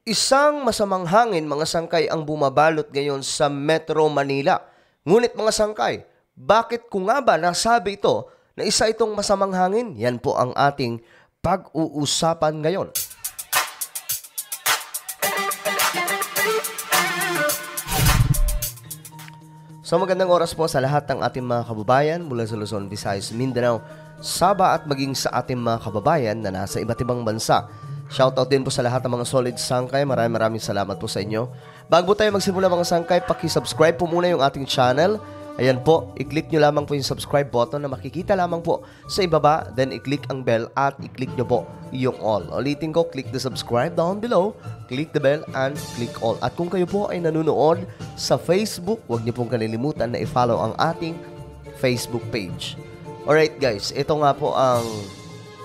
Isang masamang hangin mga sangkay ang bumabalot ngayon sa Metro Manila. Ngunit mga sangkay, bakit ko nga ba nasabi ito na isa itong masamang hangin? Yan po ang ating pag-uusapan ngayon. So magandang oras po sa lahat ng ating mga kababayan mula sa Luzon, Visayas, Mindanao, Sabah at maging sa ating mga kababayan na nasa iba't ibang bansa. Shoutout din po sa lahat ng mga solid sangkay. Maraming salamat po sa inyo. Bago tayo magsimula mga sangkay, paki-subscribe po muna yung ating channel. Ayan po, i-click nyo lamang po yung subscribe button na makikita lamang po sa ibaba. Then i-click ang bell at i-click nyo po yung all. Ulitin ko, click the subscribe down below, click the bell and click all. At kung kayo po ay nanonood sa Facebook, huwag nyo pong kalilimutan na i-follow ang ating Facebook page. Alright guys, ito nga po ang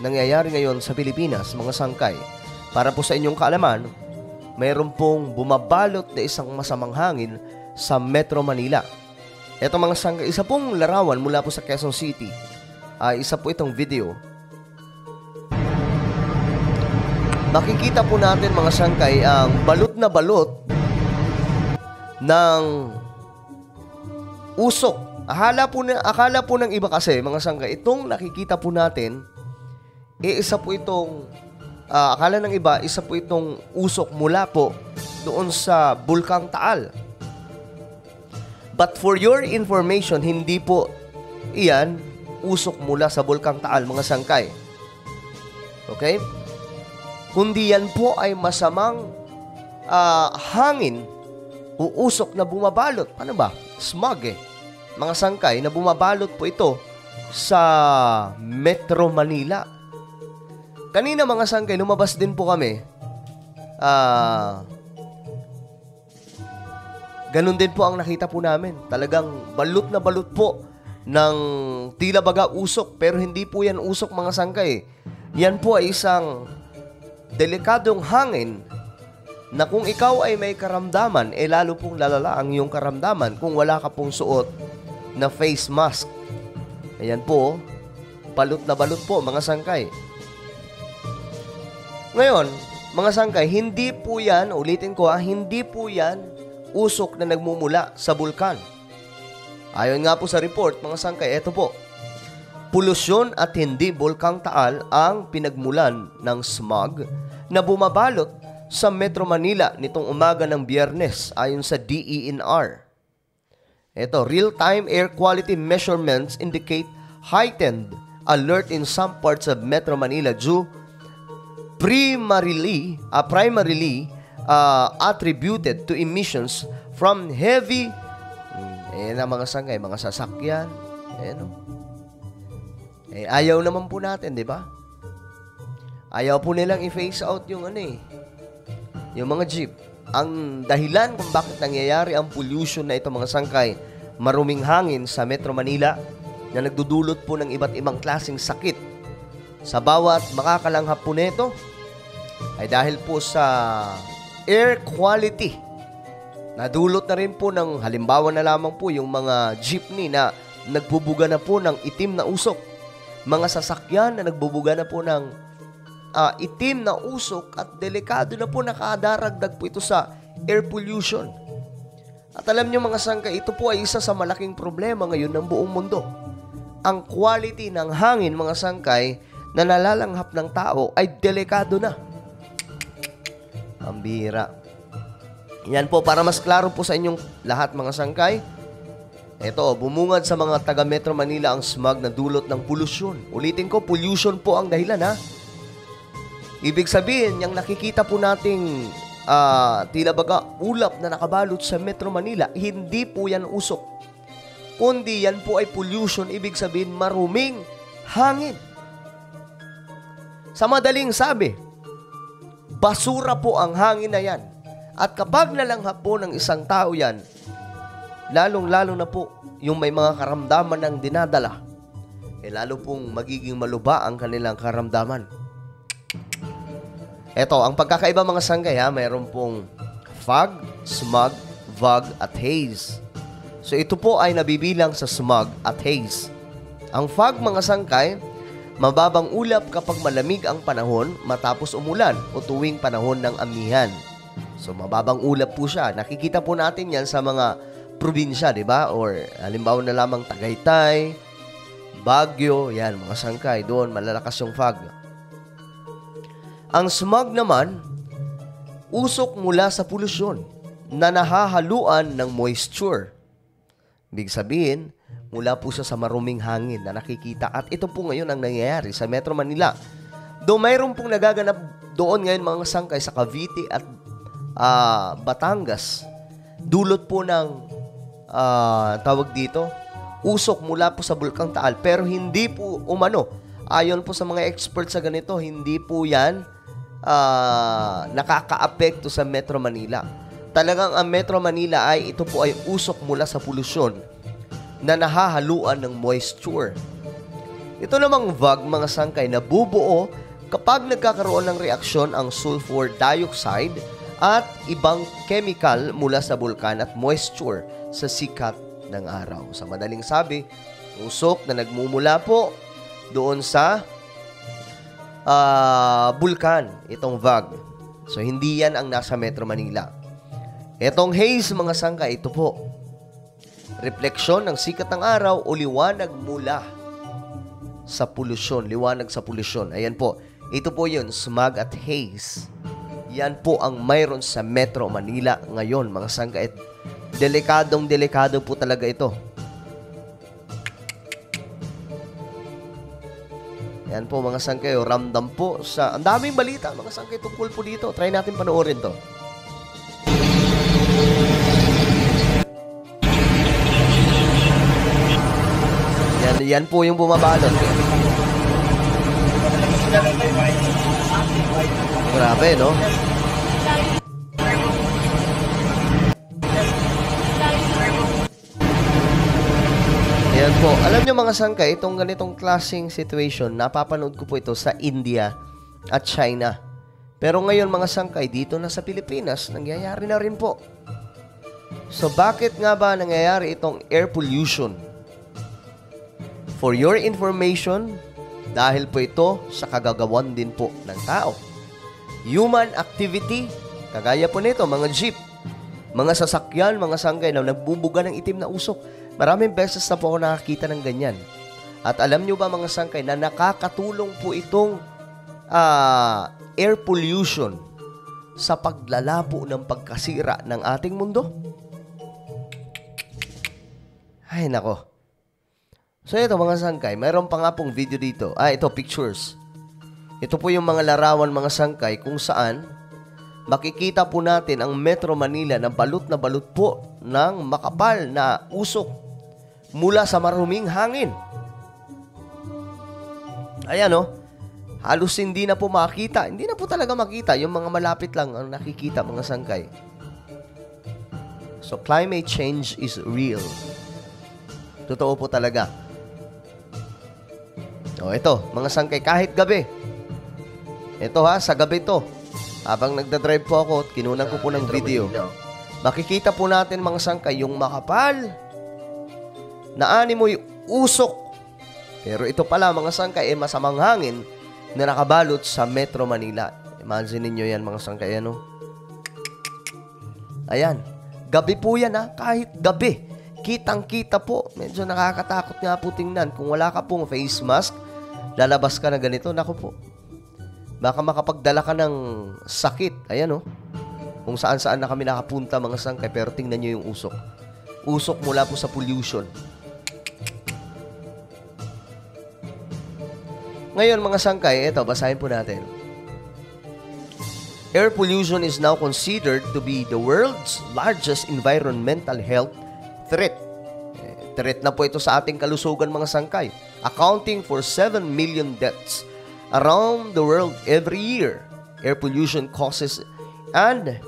nangyayari ngayon sa Pilipinas, mga sangkay. Para po sa inyong kaalaman, mayroon pong bumabalot na isang masamang hangin sa Metro Manila. Ito mga sangkay, isa pong larawan mula po sa Quezon City. Isa po itong video. Makikita po natin mga sangkay ang balot na balot ng usok. Akala po ng iba kasi mga sangkay, itong nakikita po natin, isa po itong, akala ng iba, isa po itong usok mula po doon sa Bulkang Taal. But for your information, hindi po iyan usok mula sa Bulkang Taal, mga sangkay. Okay? Kundi yan po ay masamang hangin o usok na bumabalot. Ano ba? Smog mga sangkay na bumabalot po ito sa Metro Manila. Kanina mga sangkay, lumabas din po kami. Ganun din po ang nakita po namin. Talagang balot na balot po ng tila baga usok. Pero hindi po yan usok mga sangkay. Yan po ay isang delikadong hangin na kung ikaw ay may karamdaman, lalo pong lalala ang iyong karamdaman kung wala ka pong suot na face mask. Ayan po, balot na balot po mga sangkay. Ngayon, mga sangkay, hindi po yan, ulitin ko hindi po yan usok na nagmumula sa bulkan. Ayon nga po sa report, mga sangkay, eto po, polusyon at hindi Bulkang Taal ang pinagmulan ng smog na bumabalot sa Metro Manila nitong umaga ng Biyernes ayon sa DENR. Eto, real-time air quality measurements indicate heightened alert in some parts of Metro Manila due primarily attributed to emissions from heavy na mga sangkay, mga sasakyan. Ayaw naman po natin, di ba? Ayaw po nilang i-phase out yung yung mga jeep. Ang dahilan kung bakit nangyayari ang pollution na ito mga sangkay, maruming hangin sa Metro Manila na nagdudulot po ng iba't ibang klaseng sakit. Sa bawat makakalanghap po nito ay dahil po sa air quality. Nadulot na rin po ng halimbawa na lamang po yung mga jeepney na nagbubuga na po ng itim na usok. Mga sasakyan na nagbubuga na po ng itim na usok at delikado na po nakadaragdag po ito sa air pollution. At alam niyo mga sangkay, ito po ay isa sa malaking problema ngayon ng buong mundo. Ang quality ng hangin mga sangkay na nalalanghap ng tao ay delikado na. Ang bira. Yan po, para mas klaro po sa inyong lahat mga sangkay, eto, bumungad sa mga taga Metro Manila ang smog na dulot ng polusyon. Ulitin ko, pollution po ang dahilan Ibig sabihin, yung nakikita po nating tila baga ulap na nakabalot sa Metro Manila, hindi po yan usok. Kundi yan po ay pollution, ibig sabihin maruming hangin. Sa madaling sabi, basura po ang hangin na yan. At kapag nalanghap po ng isang tao yan, lalong-lalo na po yung may mga karamdaman ng dinadala, lalo pong magiging maluba ang kanilang karamdaman. Eto, ang pagkakaiba mga sangkay mayroon pong fog, smog, fog at haze. So ito po ay nabibilang sa smog at haze. Ang fog mga sangkay, mababang ulap kapag malamig ang panahon matapos umulan o tuwing panahon ng amihan. So, mababang ulap po siya. Nakikita po natin yan sa mga probinsya, di ba? Or, halimbawa na lamang Tagaytay, Baguio, yan, mga sangkay. Doon, malalakas yung fog. Ang smog naman, usok mula sa polusyon na nahahaluan ng moisture. Ibig sabihin, mula po siya sa maruming hangin na nakikita. At ito po ngayon ang nangyayari sa Metro Manila. Though mayroon pong nagaganap doon ngayon mga sangkay sa Cavite at Batangas, dulot po ng tawag dito, usok mula po sa Bulkang Taal. Pero hindi po umano. Ayon po sa mga experts sa ganito, hindi po yan nakaka-apekto sa Metro Manila. Talagang ang Metro Manila ito po ay usok mula sa polusyon na nahahaluan ng moisture. Ito namang fog, mga sangkay, na bubuo kapag nagkakaroon ng reaksyon ang sulfur dioxide at ibang chemical mula sa bulkan at moisture sa sikat ng araw. Sa madaling sabi, usok na nagmumula po doon sa bulkan, itong fog. So, hindi yan ang nasa Metro Manila. Itong haze, mga sangkay, ito po, refleksyon ng sikat ng araw o liwanag mula sa polusyon. Liwanag sa polusyon. Ayan po. Ito po yun, smog at haze. Yan po ang mayroon sa Metro Manila ngayon, mga sangkay. Delikadong-delikado po talaga ito. Yan po, mga sangkay. Ramdam po sa... Ang daming balita, mga sangkay, tungkol po dito. Try natin panoorin to. Yan po yung bumabalot. Grabe, no? Yan po. Alam nyo mga sangkay, itong ganitong klaseng situation, napapanood ko po ito sa India at China. Pero ngayon mga sangkay, dito na sa Pilipinas, nangyayari na rin po. So bakit nga ba nangyayari itong air pollution? For your information, dahil po ito sa kagagawan din po ng tao. Human activity, kagaya po nito, mga jeep, mga sasakyan, mga sangkay na nagbubuga ng itim na usok. Maraming beses na po ako nakakita ng ganyan. At alam nyo ba mga sangkay na nakakatulong po itong air pollution sa paglalabo ng pagkasira ng ating mundo? Ay, nako. So, ito mga sangkay, mayroon pa nga pong video dito. Ito, pictures. Ito po yung mga larawan, mga sangkay, kung saan makikita po natin ang Metro Manila na balot po ng makapal na usok mula sa maruming hangin. Ayan, oh. Halos hindi na po makita. Hindi na po talaga makita. Yung mga malapit lang ang nakikita, mga sangkay. So, climate change is real. Totoo po talaga. O, ito, mga sangkay, kahit gabi. Ito sa gabi to. Habang nagdadrive po ako, kinunan ko po ng video. Makikita po natin, mga sangkay, yung makapal na animoy usok. Pero ito pala, mga sangkay, masamang hangin na nakabalot sa Metro Manila. Imagine niyo yan, mga sangkay, ano? Ayan. Gabi po yan, kahit gabi. Kitang-kita po. Medyo nakakatakot nga po tingnan. Kung wala ka pong face mask, lalabas ka na ganito, naku po. Baka makapagdala ka ng sakit. Ayan, oh. Kung saan-saan na kami nakapunta, mga sangkay. Pero tingnan nyo yung usok. Usok mula po sa pollution. Ngayon, mga sangkay, ito, basahin po natin. Air pollution is now considered to be the world's largest environmental health threat. Threat na po ito sa ating kalusugan, mga sangkay, accounting for 7 million deaths around the world every year. Air pollution causes and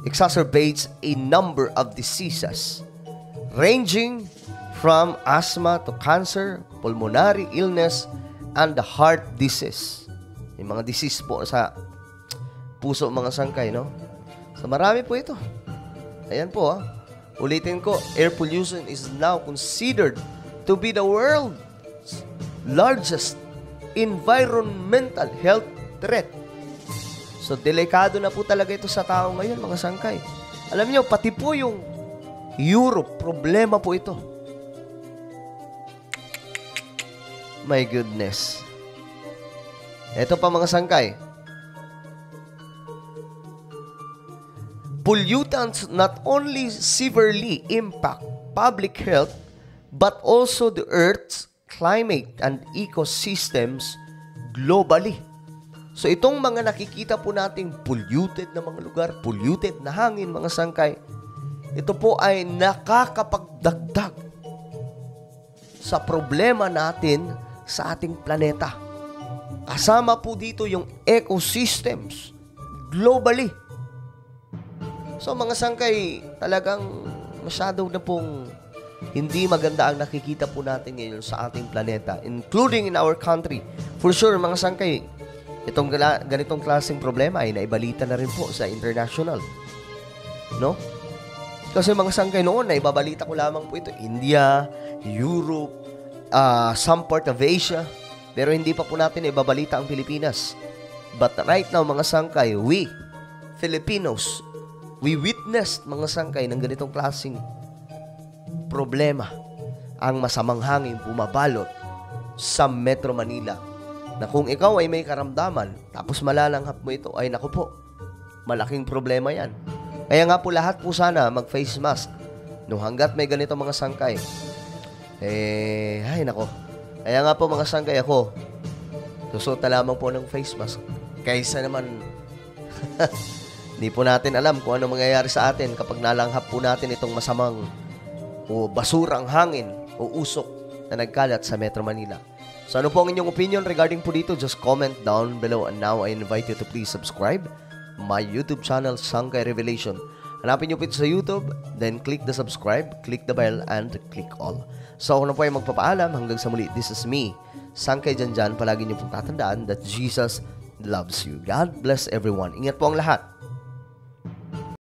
exacerbates a number of diseases ranging from asthma to cancer, pulmonary illness, and the heart disease. Yung mga disease po sa puso, mga sangkay, no? So marami po ito. Ayan po, ulitin ko, air pollution is now considered to be the world's largest environmental health threat. So, delikado na po talaga ito sa tao ngayon, mga sangkay. Alam niyo, pati po yung Europe, problema po ito. My goodness. Ito pa mga sangkay. Pollutants not only severely impact public health, but also the Earth's climate and ecosystems globally. So itong mga nakikita po nating polluted na mga lugar, polluted na hangin, mga sangkay, ito po ay nakakapagdagdag sa problema natin sa ating planeta. Kasama po dito yung ecosystems globally. So mga sangkay, talagang masyado na pong hindi maganda ang nakikita po natin ngayon sa ating planeta, including in our country. For sure, mga sangkay, itong ganitong klaseng problema ay naibalita na rin po sa international. No? Kasi mga sangkay noon, naibabalita ko lamang po ito, India, Europe, some part of Asia, pero hindi pa po natin ibabalita ang Pilipinas. But right now, mga sangkay, we, Filipinos, we witnessed, mga sangkay, ng ganitong klaseng problema. Ang masamang hangin bumabalot sa Metro Manila, na kung ikaw ay may karamdaman, tapos malalanghap mo ito, ay naku po, malaking problema yan. Kaya nga po lahat po sana mag-face mask. No, hanggat may ganito mga sangkay, ay nako. Kaya nga po mga sangkay, ako, susot na lamang po ng face mask. Kaysa naman, hindi po natin alam kung ano mangyayari sa atin kapag nalanghap po natin itong masamang o basurang hangin o usok na nagkalat sa Metro Manila. So ano po ang inyong opinion regarding po dito? Just comment down below, and now I invite you to please subscribe my YouTube channel, Sangkay Revelation. Hanapin nyo po ito sa YouTube, then click the subscribe, click the bell, and click all. So ako na po ay magpapaalam. Hanggang sa muli, this is me, Sangkay Janjan. Palagi nyo pong tatandaan that Jesus loves you. God bless everyone. Ingat po ang lahat.